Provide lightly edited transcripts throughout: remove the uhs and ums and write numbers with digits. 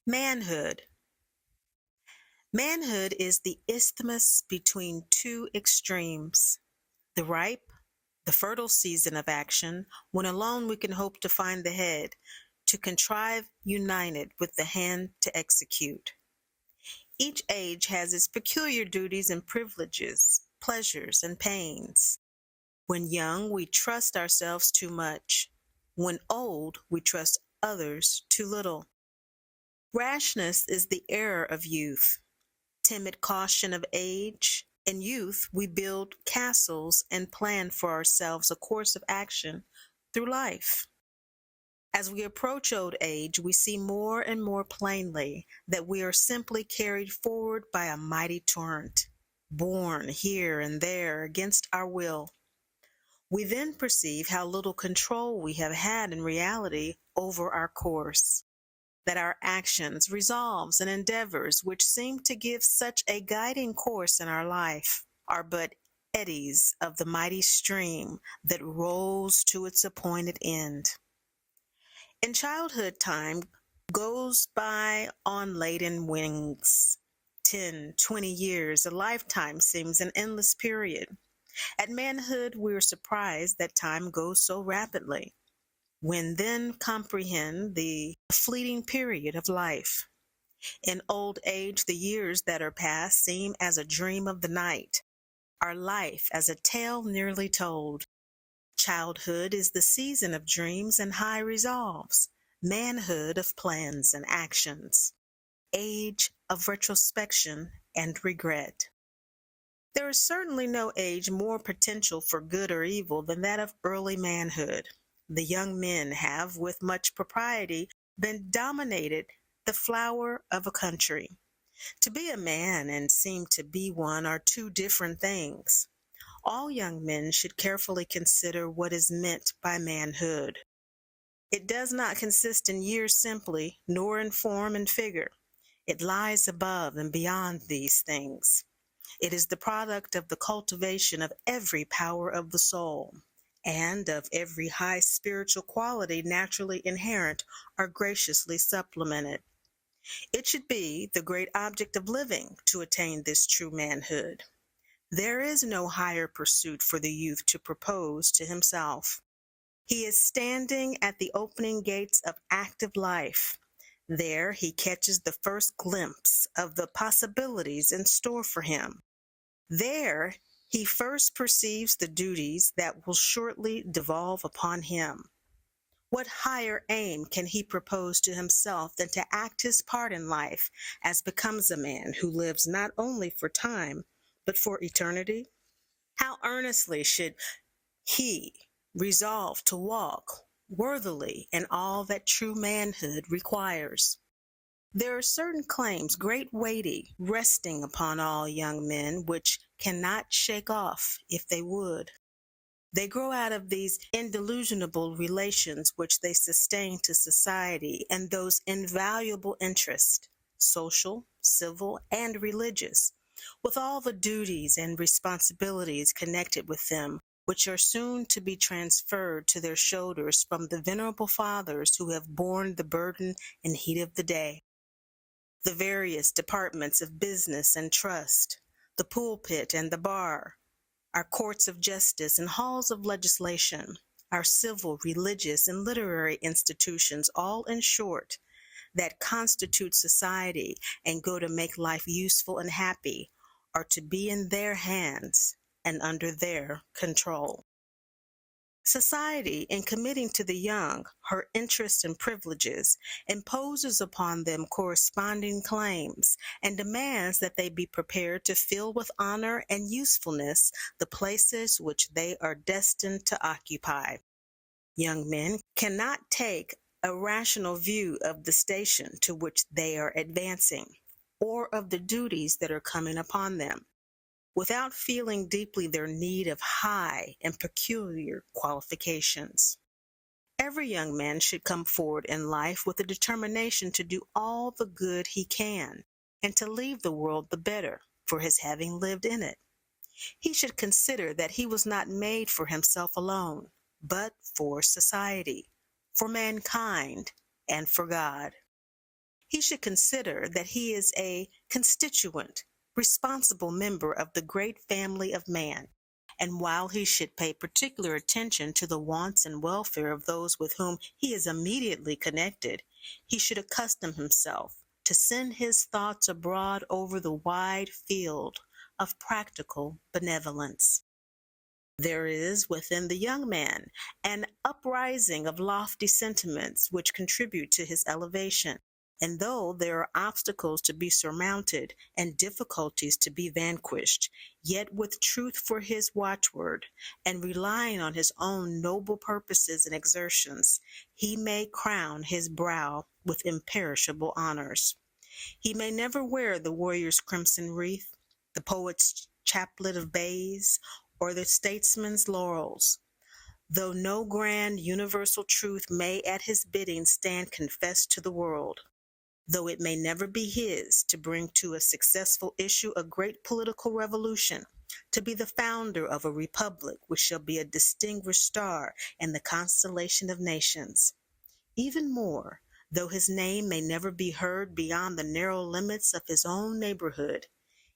Manhood. Manhood is the isthmus between two extremes, the ripe, the fertile season of action, when alone we can hope to find the head, to contrive united with the hand to execute. Each age has its peculiar duties and privileges, pleasures and pains. When young, we trust ourselves too much. When old, we trust others too little. Rashness is the error of youth, timid caution of age. In youth, we build castles and plan for ourselves a course of action through life. As we approach old age, we see more and more plainly that we are simply carried forward by a mighty torrent, borne here and there against our will. We then perceive how little control we have had in reality over our course, that our actions, resolves, and endeavors, which seem to give such a guiding course in our life, are but eddies of the mighty stream that rolls to its appointed end. In childhood, time goes by on laden wings. 10, 20 years, a lifetime seems an endless period. At manhood, we are surprised that time goes so rapidly. When then comprehend the fleeting period of life. In old age, the years that are past seem as a dream of the night, our life as a tale nearly told. Childhood is the season of dreams and high resolves, manhood of plans and actions, age of retrospection and regret. There is certainly no age more potential for good or evil than that of early manhood. The young men have, with much propriety, been dominated the flower of a country. To be a man and seem to be one are two different things. All young men should carefully consider what is meant by manhood. It does not consist in years simply, nor in form and figure. It lies above and beyond these things. It is the product of the cultivation of every power of the soul, and of every high spiritual quality naturally inherent or graciously supplemented. It should be the great object of living to attain this true manhood. There is no higher pursuit for the youth to propose to himself. He is standing at the opening gates of active life. There he catches the first glimpse of the possibilities in store for him. There he first perceives the duties that will shortly devolve upon him. What higher aim can he propose to himself than to act his part in life as becomes a man who lives not only for time, but for eternity? How earnestly should he resolve to walk worthily in all that true manhood requires. There are certain claims, great weighty, resting upon all young men, which cannot shake off if they would. They grow out of these indelusionable relations which they sustain to society and those invaluable interests, social, civil, and religious, with all the duties and responsibilities connected with them, which are soon to be transferred to their shoulders from the venerable fathers who have borne the burden and heat of the day. The various departments of business and trust, the pulpit and the bar, our courts of justice and halls of legislation, our civil, religious, and literary institutions, all in short, that constitute society and go to make life useful and happy, are to be in their hands and under their control. Society, in committing to the young her interests and privileges, imposes upon them corresponding claims and demands that they be prepared to fill with honor and usefulness the places which they are destined to occupy. Young men cannot take a rational view of the station to which they are advancing, or of the duties that are coming upon them, without feeling deeply their need of high and peculiar qualifications. Every young man should come forward in life with a determination to do all the good he can, and to leave the world the better for his having lived in it. He should consider that he was not made for himself alone, but for society, for mankind, and for God. He should consider that he is a constituent, responsible member of the great family of man, and while he should pay particular attention to the wants and welfare of those with whom he is immediately connected, he should accustom himself to send his thoughts abroad over the wide field of practical benevolence. There is within the young man an uprising of lofty sentiments which contribute to his elevation, and though there are obstacles to be surmounted and difficulties to be vanquished, yet with truth for his watchword, and relying on his own noble purposes and exertions, he may crown his brow with imperishable honors. He may never wear the warrior's crimson wreath, the poet's chaplet of bays, or the statesman's laurels, though no grand universal truth may at his bidding stand confessed to the world, though it may never be his to bring to a successful issue a great political revolution, to be the founder of a republic which shall be a distinguished star in the constellation of nations. Even more, though his name may never be heard beyond the narrow limits of his own neighborhood,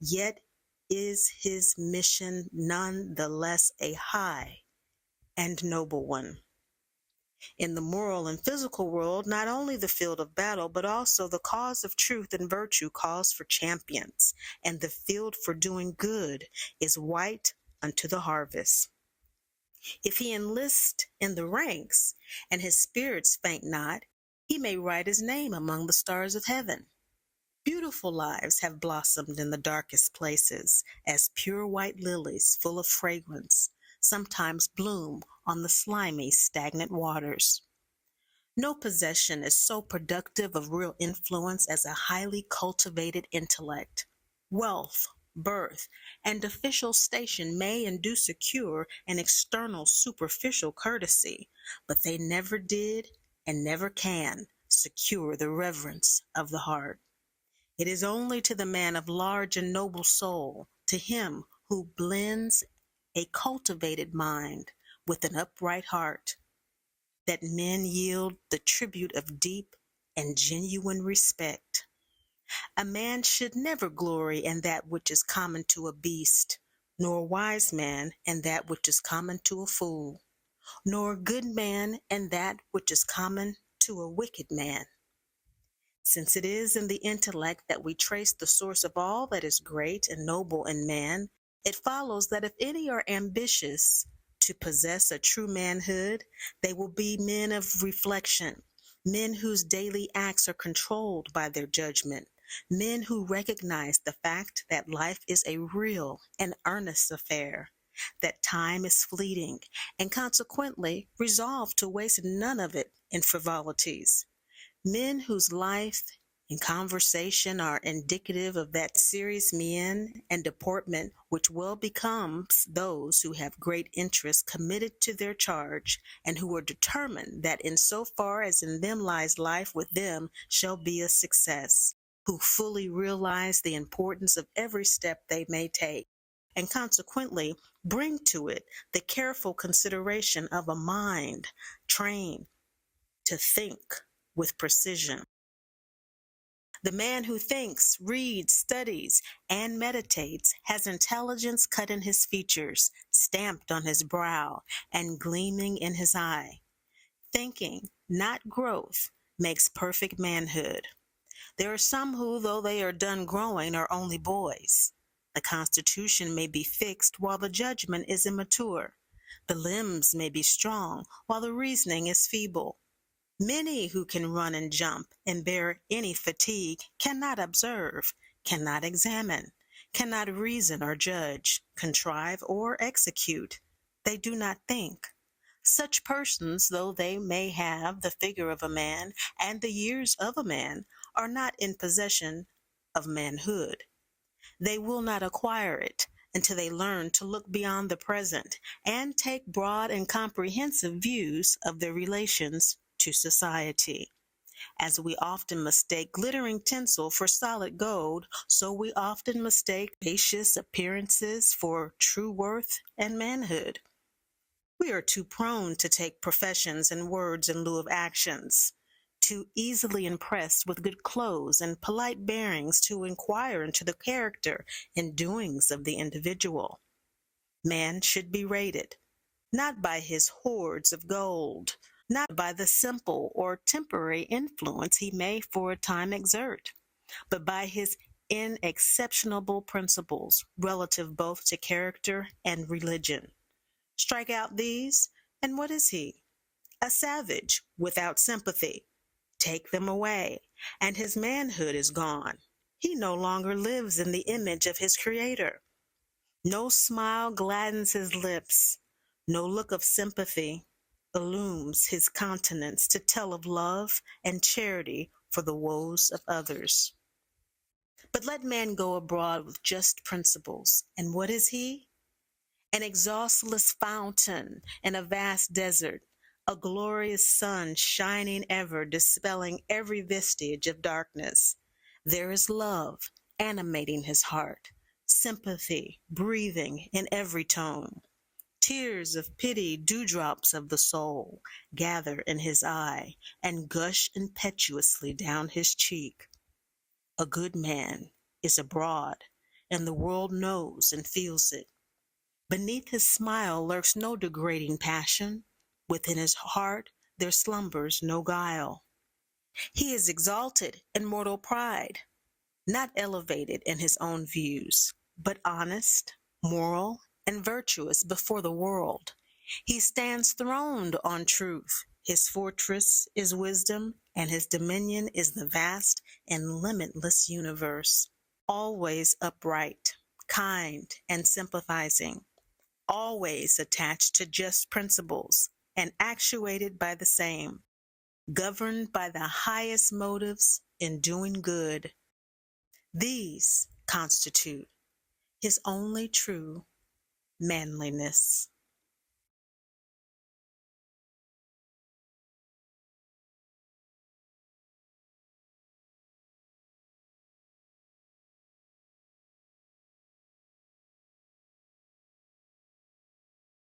yet is his mission none the less a high and noble one. In the moral and physical world, not only the field of battle, but also the cause of truth and virtue calls for champions, and the field for doing good is white unto the harvest. If he enlist in the ranks, and his spirits faint not, he may write his name among the stars of heaven. Beautiful lives have blossomed in the darkest places, as pure white lilies full of fragrance sometimes bloom on the slimy, stagnant waters. No possession is so productive of real influence as a highly cultivated intellect. Wealth, birth, and official station may induce a cure an external superficial courtesy, but they never did and never can secure the reverence of the heart. It is only to the man of large and noble soul, to him who blends a cultivated mind with an upright heart, that men yield the tribute of deep and genuine respect. A man should never glory in that which is common to a beast, nor a wise man in that which is common to a fool, nor a good man in that which is common to a wicked man. Since it is in the intellect that we trace the source of all that is great and noble in man, it follows that if any are ambitious to possess a true manhood, they will be men of reflection, men whose daily acts are controlled by their judgment, men who recognize the fact that life is a real and earnest affair, that time is fleeting, and consequently resolve to waste none of it in frivolities. Men whose life and conversation are indicative of that serious mien and deportment which well becomes those who have great interests committed to their charge, and who are determined that in so far as in them lies life with them shall be a success, who fully realize the importance of every step they may take, and consequently bring to it the careful consideration of a mind trained to think with precision. The man who thinks, reads, studies, and meditates has intelligence cut in his features, stamped on his brow, and gleaming in his eye. Thinking, not growth, makes perfect manhood. There are some who, though they are done growing, are only boys. The constitution may be fixed while the judgment is immature. The limbs may be strong while the reasoning is feeble. Many who can run and jump and bear any fatigue cannot observe, cannot examine, cannot reason or judge, contrive or execute. They do not think. Such persons, though they may have the figure of a man and the years of a man, are not in possession of manhood. They will not acquire it until they learn to look beyond the present and take broad and comprehensive views of their relations to society. As we often mistake glittering tinsel for solid gold, so we often mistake spacious appearances for true worth and manhood. We are too prone to take professions and words in lieu of actions, too easily impressed with good clothes and polite bearings to inquire into the character and doings of the individual. Man should be rated, not by his hoards of gold, not by the simple or temporary influence he may for a time exert, but by his inexceptionable principles relative both to character and religion. Strike out these, and what is he? A savage without sympathy. Take them away, and his manhood is gone. He no longer lives in the image of his Creator. No smile gladdens his lips, no look of sympathy illumes his countenance to tell of love and charity for the woes of others. But let man go abroad with just principles, and what is he? An exhaustless fountain in a vast desert, a glorious sun shining ever, dispelling every vestige of darkness. There is love animating his heart, sympathy breathing in every tone. Tears of pity, dewdrops of the soul, gather in his eye and gush impetuously down his cheek. A good man is abroad, and the world knows and feels it. Beneath his smile lurks no degrading passion. Within his heart there slumbers no guile. He is exalted in mortal pride, not elevated in his own views, but honest, moral, and virtuous before the world. He stands throned on truth. His fortress is wisdom, and his dominion is the vast and limitless universe. Always upright, kind, and sympathizing, always attached to just principles and actuated by the same, governed by the highest motives in doing good. These constitute his only true manliness.